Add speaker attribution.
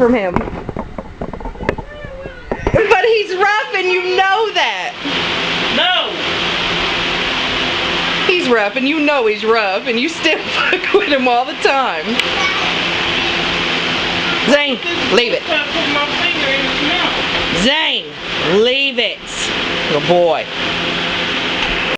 Speaker 1: from him. But he's rough and you know that.
Speaker 2: No!
Speaker 1: He's rough and you know he's rough and you still fuck with him all the time. Zane, leave it.
Speaker 2: I put my finger in his mouth.
Speaker 1: Zane, leave it. Good boy.